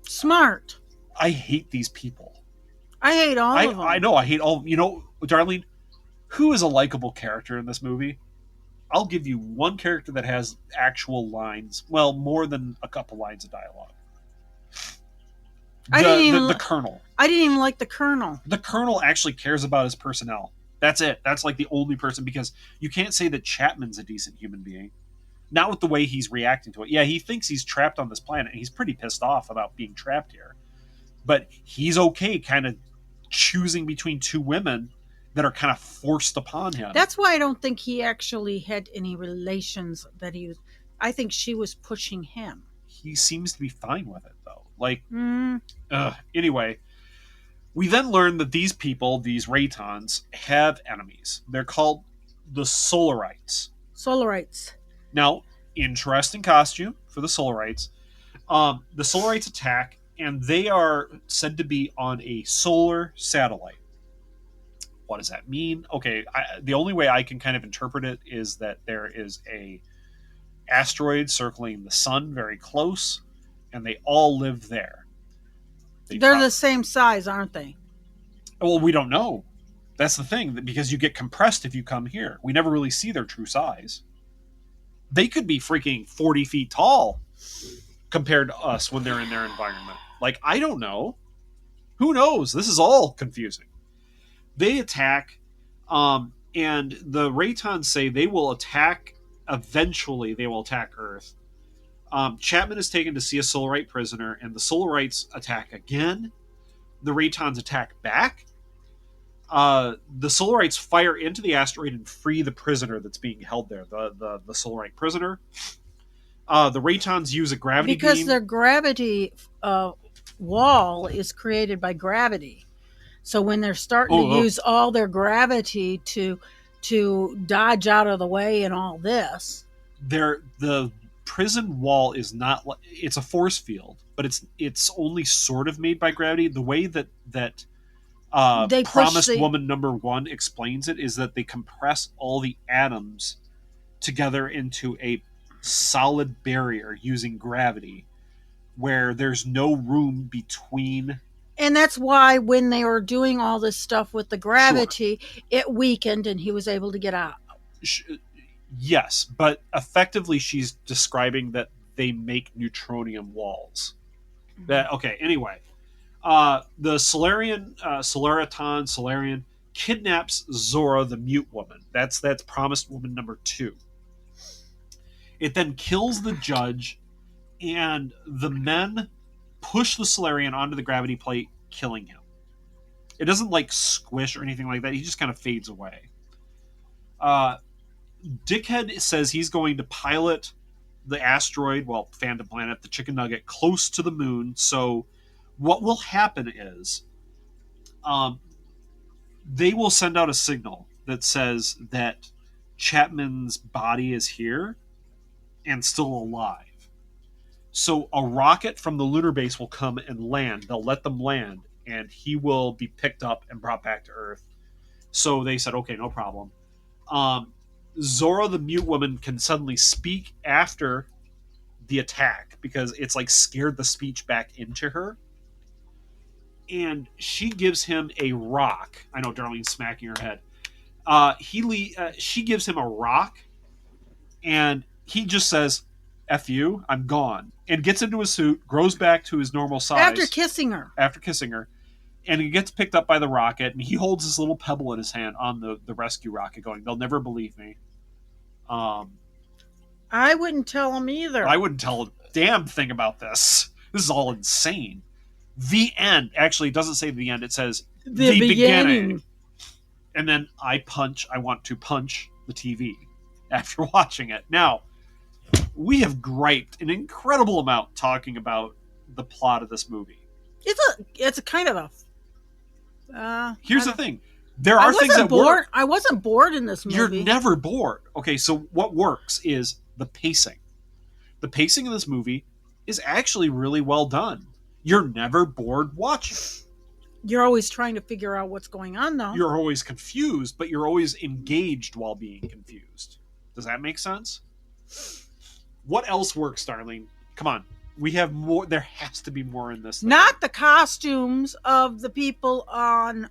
Smart. I hate these people. I hate all of them. I know. I hate all. You know, Darlene, who is a likable character in this movie? I'll give you one character that has actual lines. Well, more than a couple lines of dialogue. The Colonel. I didn't even like the Colonel. The Colonel actually cares about his personnel. That's it. That's like the only person, because you can't say that Chapman's a decent human being. Not with the way he's reacting to it. Yeah, he thinks he's trapped on this planet, and he's pretty pissed off about being trapped here. But he's okay kind of choosing between two women that are kind of forced upon him. That's why I don't think he actually had any relations that he was. I think she was pushing him. He seems to be fine with it, though. Like, anyway, we then learn that these people, these Raytons, have enemies. They're called the Solarites. Solarites. Now, interesting costume for the Solarites. The Solarites attack, and they are said to be on a solar satellite. What does that mean? Okay, the only way I can kind of interpret it is that there is a asteroid circling the sun very close, and they all live there. They're the same size, aren't they? Well, we don't know. That's the thing, because you get compressed if you come here. We never really see their true size. They could be freaking 40 feet tall compared to us when they're in their environment. Like, I don't know. Who knows? This is all confusing. They attack, and the Raytons say they will attack, eventually they will attack Earth. Chapman is taken to see a Solarite prisoner, and the Solarites attack again. The Raytons attack back. The Solarites fire into the asteroid and free the prisoner that's being held there, the Solarite prisoner. The Raytons use a gravity beam. Because their gravity wall is created by gravity. So when they're starting to use all their gravity to dodge out of the way and all this, the prison wall is not. It's a force field, but it's only sort of made by gravity. The way that Promised Woman #1 explains it is that they compress all the atoms together into a solid barrier using gravity, where there's no room between. And that's why when they were doing all this stuff with the gravity, it weakened and he was able to get out. Yes, but effectively she's describing that they make neutronium walls. Anyway. The Solarian kidnaps Zora, the mute woman. That's Promised Woman #2. It then kills the judge, and the men push the Solarian onto the gravity plate, killing him. It doesn't like squish or anything like that. He just kind of fades away. Dickhead says he's going to pilot the asteroid, Phantom Planet, the Chicken Nugget, close to the moon. So what will happen is they will send out a signal that says that Chapman's body is here and still alive. So a rocket from the lunar base will come and land. They'll let them land, and he will be picked up and brought back to Earth. So they said, okay, no problem. Zora, the mute woman, can suddenly speak after the attack because it's like scared the speech back into her. And she gives him a rock. I know Darlene's smacking her head. She gives him a rock, and he just says, F you, I'm gone. And gets into his suit, grows back to his normal size. After kissing her. And he gets picked up by the rocket, and he holds this little pebble in his hand on the rescue rocket going, they'll never believe me. I wouldn't tell him either. I wouldn't tell a damn thing about this. This is all insane. The end. Actually, it doesn't say the end. It says the beginning. And then I want to punch the TV after watching it. Now, we have griped an incredible amount talking about the plot of this movie. It's a kind of a... Here's the thing. There are things that work. I wasn't bored in this movie. You're never bored. Okay, so what works is the pacing. The pacing of this movie is actually really well done. You're never bored watching. You're always trying to figure out what's going on, though. You're always confused, but you're always engaged while being confused. Does that make sense? What else works, Darlene? Come on. We have more. There has to be more in this. Not the costumes of the people on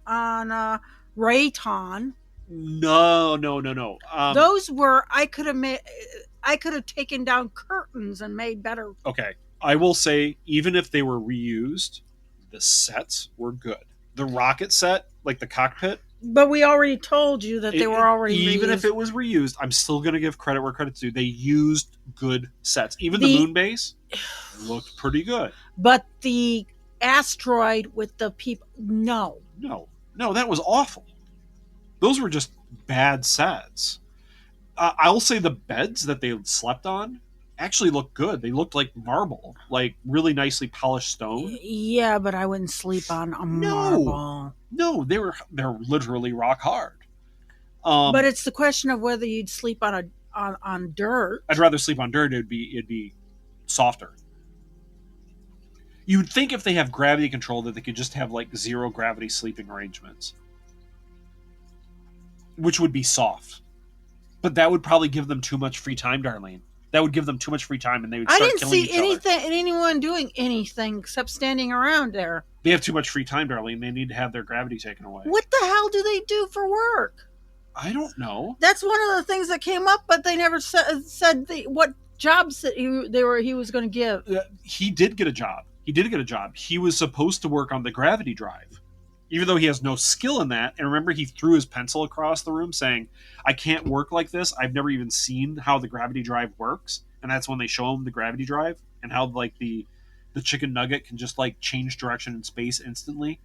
Rayton. No. Those were I could have taken down curtains and made better. Okay, I will say, even if they were reused, the sets were good. The rocket set, like the cockpit. But we already told you that they were already even reused. If it was reused, I'm still going to give credit where credit's due. They used good sets. Even the moon base looked pretty good. But the asteroid with the people, no, that was awful. Those were just bad sets. I'll say the beds that they slept on actually looked good. They looked like marble, like really nicely polished stone. Yeah, but I wouldn't sleep on a marble. No, they're literally rock hard. But it's the question of whether you'd sleep on dirt. I'd rather sleep on dirt. It'd be softer. You'd think if they have gravity control that they could just have like zero gravity sleeping arrangements, which would be soft. But that would probably give them too much free time, Darlene. That would give them too much free time, and they would start killing each other. I didn't see anyone doing anything except standing around there. They have too much free time, Darlene. They need to have their gravity taken away. What the hell do they do for work? I don't know. That's one of the things that came up, but they never said what jobs that he was going to give. He did get a job. He was supposed to work on the gravity drive, even though he has no skill in that. And remember, he threw his pencil across the room saying, I can't work like this. I've never even seen how the gravity drive works. And that's when they show him the gravity drive and how like the chicken nugget can just like change direction in space instantly.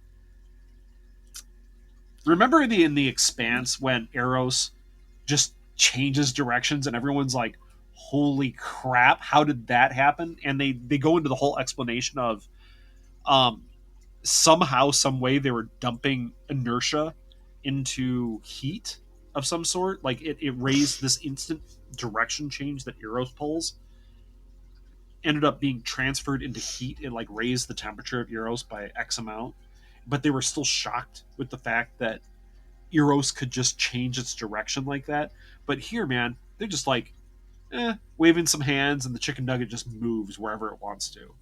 Remember in the Expanse when Eros just changes directions and everyone's like, holy crap, how did that happen? And they go into the whole explanation of somehow, some way they were dumping inertia into heat of some sort. Like it raised this instant direction change that Eros pulls. Ended up being transferred into heat. It like raised the temperature of Eros by X amount. But they were still shocked with the fact that Eros could just change its direction like that. But here, man, they're just like, waving some hands and the chicken nugget just moves wherever it wants to.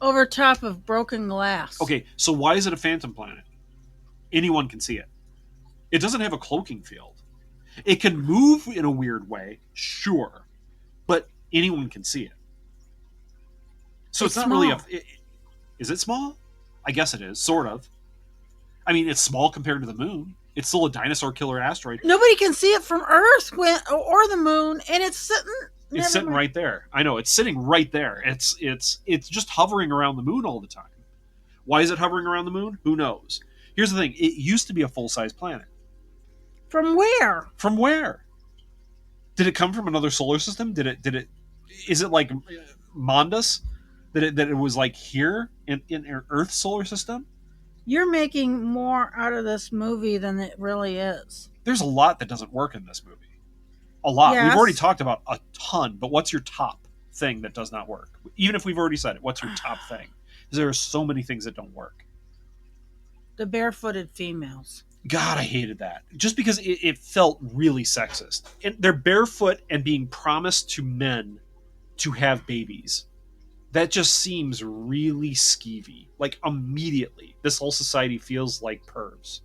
Over top of broken glass. Okay, so why is it a phantom planet? Anyone can see it. It doesn't have a cloaking field. It can move in a weird way, sure, but anyone can see it. So it's not small. Really is it small? I guess it is, sort of. I mean, it's small compared to the moon. It's still a dinosaur killer asteroid. Nobody can see it from Earth or the moon, and it's sitting. It's sitting right there. I know, it's sitting right there. It's just hovering around the moon all the time. Why is it hovering around the moon? Who knows? Here's the thing: it used to be a full-size planet. From where? From where? Did it come from another solar system? Did it? Is it like Mondas? That it was like here in Earth's solar system? You're making more out of this movie than it really is. There's a lot that doesn't work in this movie. A lot. Yes. We've already talked about a ton, but what's your top thing that does not work? Even if we've already said it, what's your top thing? Because there are so many things that don't work. The barefooted females. God, I hated that. Just because it felt really sexist. They're barefoot and being promised to men to have babies. That just seems really skeevy. Like, immediately, this whole society feels like pervs.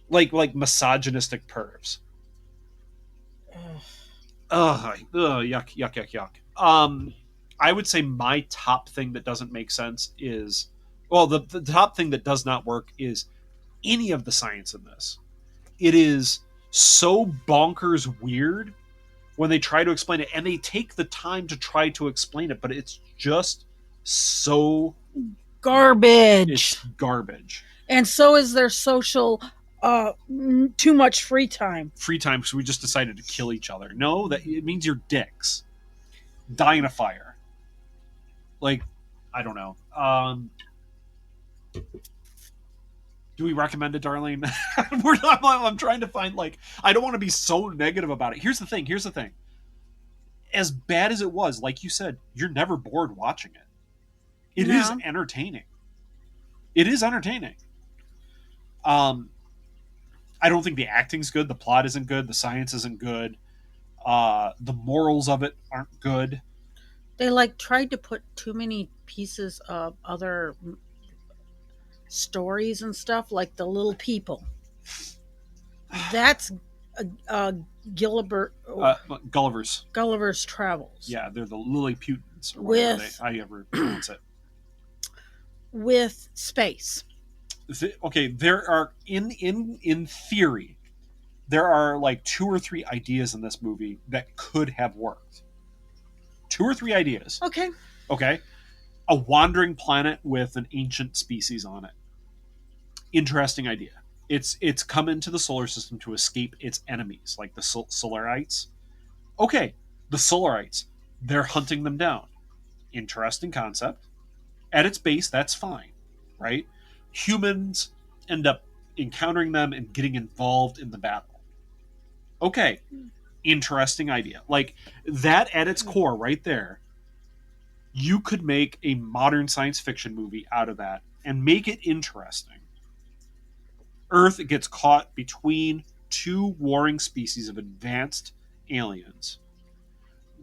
Like misogynistic pervs. Yuck. I would say my top thing that doesn't make sense is... Well, the top thing that does not work is any of the science in this. It is so bonkers weird when they try to explain it, and they take the time to try to explain it, but it's just so garbage. It's garbage. And so is their social too much free time. Free time because we just decided to kill each other. No, that it means you're dicks. Die in a fire. Like, I don't know. Do we recommend it, Darlene? I'm trying to find, like, I don't want to be so negative about it. Here's the thing. As bad as it was, like you said, you're never bored watching it. It is entertaining. It is entertaining. I don't think the acting's good. The plot isn't good. The science isn't good. The morals of it aren't good. They like tried to put too many pieces of other stories and stuff, like the Little People. That's Gulliver's Travels. Yeah, they're the Lilliputans, or however pronounce it. With space. Okay, there are in theory, there are like 2 or 3 ideas in this movie that could have worked. 2 or 3 ideas. Okay. A wandering planet with an ancient species on it. Interesting idea. It's come into the solar system to escape its enemies, like the Solarites. Okay, the Solarites, they're hunting them down. Interesting concept. At its base, that's fine, right? Humans end up encountering them and getting involved in the battle. Okay, interesting idea. Like, that at its core, right there, you could make a modern science fiction movie out of that and make it interesting. Earth gets caught between 2 warring species of advanced aliens.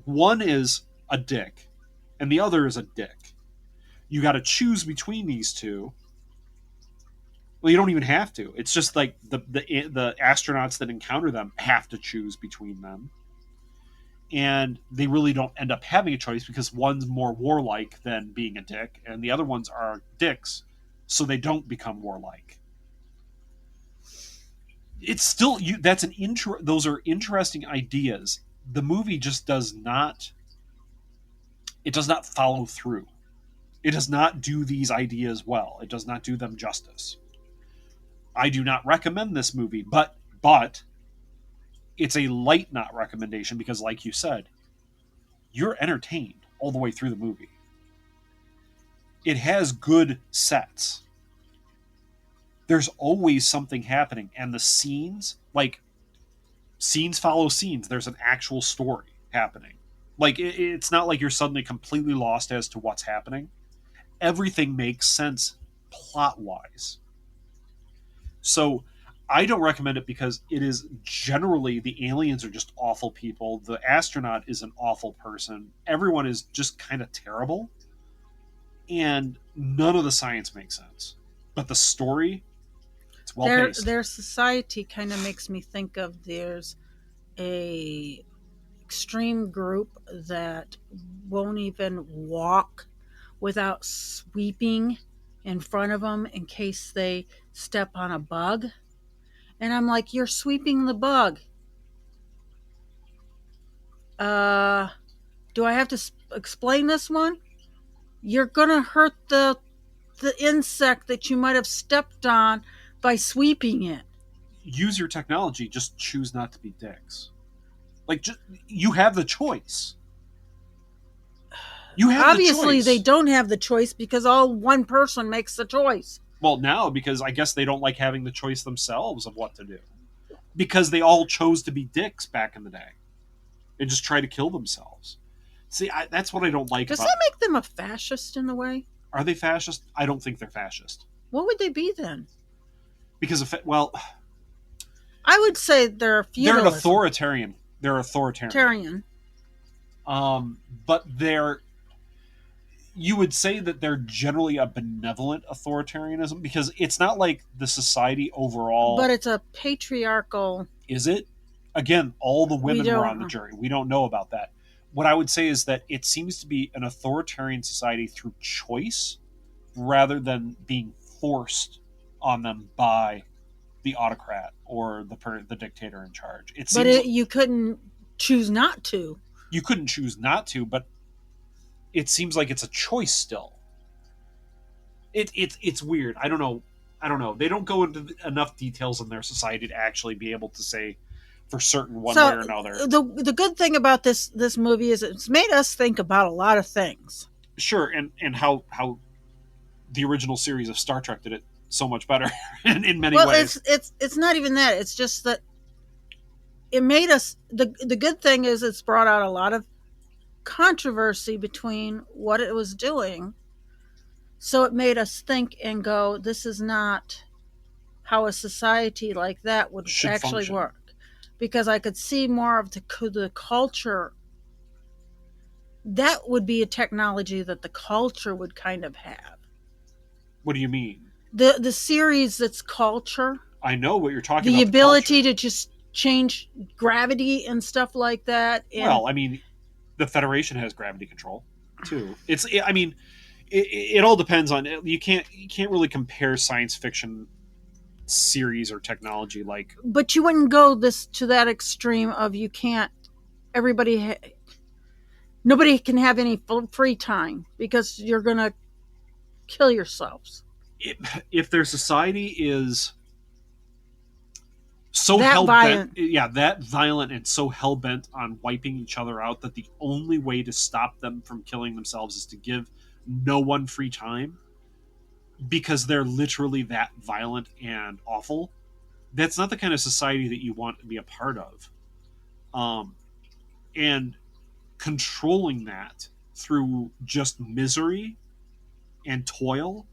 One is a dick, and the other is a dick. You got to choose between these 2. Well, you don't even have to. It's just like the astronauts that encounter them have to choose between them. And they really don't end up having a choice because one's more warlike than being a dick, and the other ones are dicks, so they don't become warlike. It's still those are interesting ideas. The movie just does not follow through. It does not do these ideas well. It does not do them justice. I do not recommend this movie, but it's a light not recommendation because, like you said, you're entertained all the way through the movie. It has good sets. There's always something happening, and the scenes follow scenes. There's an actual story happening. Like, it's not like you're suddenly completely lost as to what's happening. Everything makes sense plot-wise. So I don't recommend it because it is generally, the aliens are just awful people. The astronaut is an awful person. Everyone is just kind of terrible. And none of the science makes sense. But the story, it's well paced. Their society kind of makes me think of, there's a extreme group that won't even walk without sweeping in front of them in case they step on a bug. And I'm like, you're sweeping the bug. Do I have to explain this one? You're going to hurt the insect that you might have stepped on by sweeping it. Use your technology. Just choose not to be dicks. Like, you have the choice. Obviously, they don't have the choice because all one person makes the choice. Well, now, because I guess they don't like having the choice themselves of what to do. Because they all chose to be dicks back in the day. And just try to kill themselves. See, that's what I don't like Does about that make them a fascist in a way? Are they fascist? I don't think they're fascist. What would they be then? Because, I would say they're feudalist. They're an authoritarian. They're authoritarian. But you would say that they're generally a benevolent authoritarianism because it's not like the society overall. But it's a patriarchal. Is it? Again, all the women were on the jury. We don't know about that. What I would say is that it seems to be an authoritarian society through choice rather than being forced on them by the autocrat or the dictator in charge. You couldn't choose not to. You couldn't choose not to, but it seems like it's a choice still. It's weird. I don't know. They don't go into enough details in their society to actually be able to say for certain one way or another. The good thing about this movie is it's made us think about a lot of things. Sure, and how the original series of Star Trek did it so much better in many Well, ways. it's not even that. It's just that it made us. The good thing is it's brought out a lot of controversy between what it was doing. So it made us think and go, this is not how a society like that would Should actually function. work. Because I could see more of the culture. That would be a technology that the culture would kind of have. What do you mean? The series that's culture. I know what you're talking The about. ability to just change gravity and stuff like that. And Well, I mean, the Federation has gravity control too. It all depends on you can't really compare science fiction series or technology like. but you wouldn't go to that extreme of you can't. Nobody can have any free time because you're gonna kill yourselves. If their society is so That hell violent. bent, that violent and so hell bent on wiping each other out that the only way to stop them from killing themselves is to give no one free time because they're literally that violent and awful. That's not the kind of society that you want to be a part of. And controlling that through just misery and toil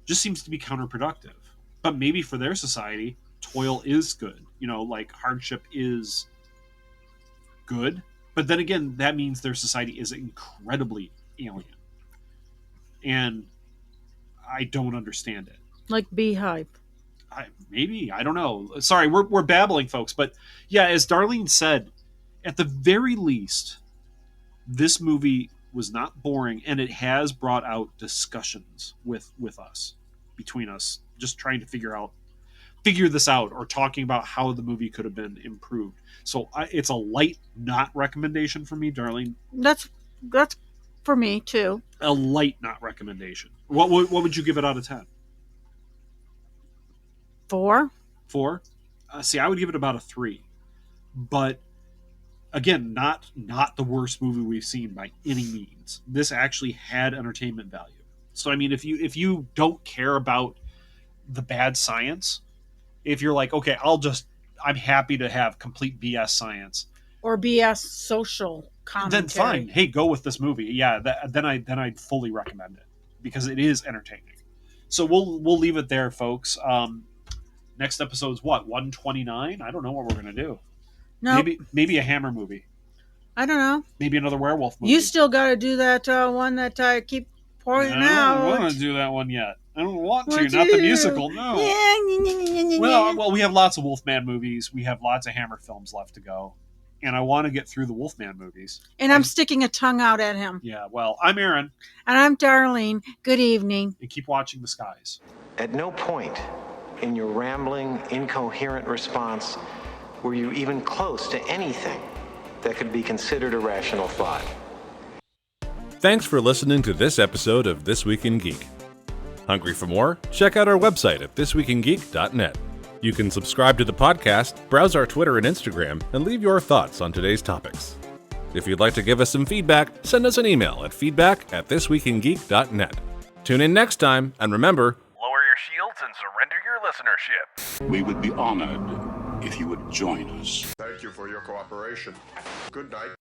just seems to be counterproductive. But maybe for their society, toil is good. Like hardship is good. But then again, that means their society is incredibly alien. And I don't understand it. Like Beehive. Maybe, I don't know. Sorry, we're babbling, folks. But yeah, as Darlene said, at the very least, this movie was not boring, and it has brought out discussions with us, between us, just trying to figure this out, or talking about how the movie could have been improved. So it's a light not recommendation for me, Darlene. That's for me too. A light not recommendation. What would you give it out of 10? 4. 4? See, I would give it about a 3. But again, not the worst movie we've seen by any means. This actually had entertainment value. So I mean, if you don't care about the bad science, if you're like, okay, I'm happy to have complete BS science Or BS social commentary. then fine. Hey, go with this movie. Yeah, then I'd fully recommend it because it is entertaining. So we'll leave it there, folks. Next episode's what, 129? I don't know what we're gonna do. No, Maybe a Hammer movie. I don't know. Maybe another werewolf movie. You still got to do that one that I keep pointing out. I don't want to do that one yet. I don't want to. Not the musical. No. Well, we have lots of Wolfman movies. We have lots of Hammer films left to go, and I want to get through the Wolfman movies. And I'm sticking a tongue out at him. Yeah. Well, I'm Aaron. And I'm Darlene. Good evening. And keep watching the skies. At no point in your rambling, incoherent response were you even close to anything that could be considered a rational thought. Thanks for listening to this episode of This Week in Geek. Hungry for more? Check out our website at thisweekingeek.net. You can subscribe to the podcast, browse our Twitter and Instagram, and leave your thoughts on today's topics. If you'd like to give us some feedback, send us an email at feedback@thisweekingeek.net. Tune in next time, and remember, lower your shields and surrender your listenership. We would be honored if you would join us. Thank you for your cooperation. Good night.